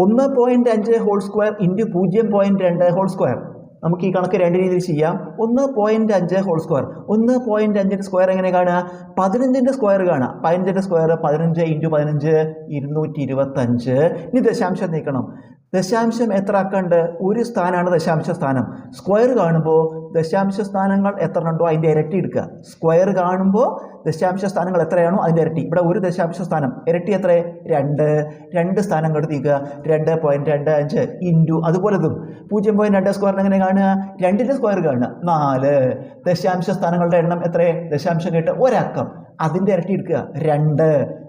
1.5 whole square into 0.2 whole square. നമുക്ക് ഈ കണക്ക് രണ്ട് രീതിയിൽ ചെയ്യാം. 1.5 ഹോൾ സ്ക്വയർ, 1.5 സ്ക്വയർ എങ്ങനെ കാണുക? 15ൻ്റെ സ്ക്വയർ കാണുക. 15ൻ്റെ സ്ക്വയർ 15 ഇൻറ്റു 15 225. ഇനി ദശാംശം നീക്കണം. ദശാംശം എത്ര അക്കമുണ്ട്? ഒരു സ്ഥാനമാണ് ദശാംശ സ്ഥാനം. സ്ക്വയർ കാണുമ്പോൾ ദശാംശ സ്ഥാനങ്ങൾ എത്ര ഉണ്ടോ അതിൻ്റെ ഇരട്ടി എടുക്കുക. സ്ക്വയർ കാണുമ്പോൾ ദശാംശ സ്ഥാനങ്ങൾ എത്രയാണോ അതിൻ്റെ ഇരട്ടി. ഇവിടെ ഒരു ദശാംശ സ്ഥാനം ഇരട്ടി എത്ര? 2 സ്ഥാനം കൊടുത്തിരിക്കുക. 2.25 ഇൻറ്റു അതുപോലെ ഇതും 0.2 സ്ക്വയറിന് എങ്ങനെ കാണുക? 2ൻ്റെ സ്ക്വയർ കാണുക. 4 ദശാംശ സ്ഥാനങ്ങളുടെ എണ്ണം എത്ര? ദശാംശം കേട്ട് ഒരക്കം അതിൻ്റെ ഇരട്ടി എടുക്കുക.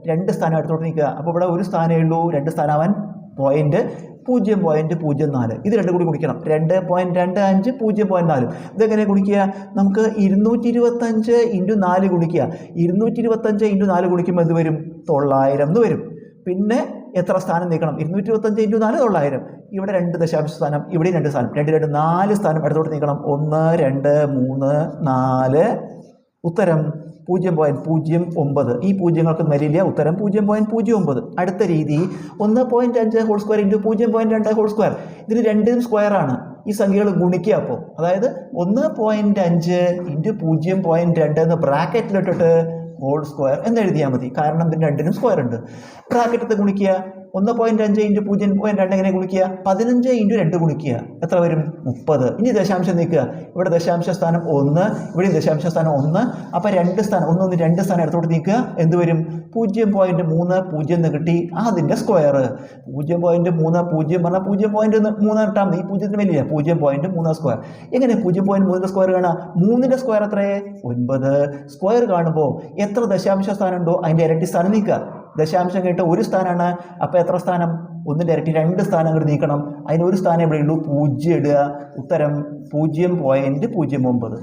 2 സ്ഥാനം എടുത്തോട്ട് നിൽക്കുക. അപ്പോൾ ഇവിടെ ഒരു സ്ഥാനമേ ഉള്ളൂ, 2 സ്ഥാനമാവാൻ 0.04. ഇത് രണ്ടും കൂടി ഗുണിക്കണം. 2.25 0.4. ഇതെങ്ങനെ ഗുണിക്കുക? നമുക്ക് 225 ഇൻറ്റു 4 ഗുണിക്കുക. 225 ഇൻറ്റു 4 ഗുണിക്കുമ്പോൾ എന്ത് വരും? 900 എന്ന് വരും. പിന്നെ എത്ര സ്ഥാനം നീക്കണം? 225 ഇൻറ്റു 4 900. ഇവിടെ 2 ദശാംശ സ്ഥാനം, ഇവിടെ 2 സ്ഥാനം, 2 4 സ്ഥാനം അടുത്തോട്ട് നീക്കണം. 1 2 3 4. ഉത്തരം 0.09. ഈ പൂജ്യങ്ങൾക്ക് വരില്ല. ഉത്തരം 0.09. അടുത്ത രീതി 1.5 whole square into 0.2 whole square. ഇതിന് രണ്ടും സ്ക്വയറാണ്. ഈ സംഖ്യകൾ ഗുണിക്കുക. അപ്പോൾ അതായത് 1.5 ഇൻറ്റു 0.2 എന്ന് ബ്രാക്കറ്റിലിട്ടിട്ട് ഹോൾ സ്ക്വയർ എന്ന് എഴുതിയാൽ മതി. കാരണം ഇതിന് രണ്ടിനും സ്ക്വയർ ഉണ്ട്. ബ്രാക്കറ്റത്ത് ഗുണിക്കുക. 1.5 ഇൻറ്റു 0.2 എങ്ങനെ ഗുണിക്കുക? 15 ഇൻറ്റു 2 ഗുണിക്കുക. എത്ര വരും? 30. ഇനി ദശാംശം നീക്കുക. ഇവിടെ ദശാംശ സ്ഥാനം 1, ഇവിടെ ദശാംശ സ്ഥാനം 1. അപ്പോൾ 2 സ്ഥാനം 2 സ്ഥാനം എടുത്തോട്ട് നീക്കുക. എന്ത് വരും? 0.30 എന്ന് കിട്ടി. അതിൻ്റെ സ്ക്വയർ 0.30 പറഞ്ഞാൽ 0.3 ഇട്ടാൽ മതി. ഈ 0ന് വലിയ 0.3 സ്ക്വയർ. എങ്ങനെ 0.3 സ്ക്വയർ കാണാം? 3ൻ്റെ സ്ക്വയർ എത്രയേ? 9. സ്ക്വയർ കാണുമ്പോൾ എത്ര ദശാംശ സ്ഥാനം ഉണ്ടോ അതിൻ്റെ ഇരട്ടി സ്ഥാനം നീക്കുക. ദശാംശം കേട്ട് ഒരു സ്ഥാനമാണ്. അപ്പോൾ എത്ര സ്ഥാനം? 1ൻ്റെ ഇരട്ടി 2 സ്ഥാനങ്ങൾ നീക്കണം. അതിന് ഒരു സ്ഥാനം ഇവിടെ ഉള്ളൂ, 0 ഇടുക. ഉത്തരം 0.09.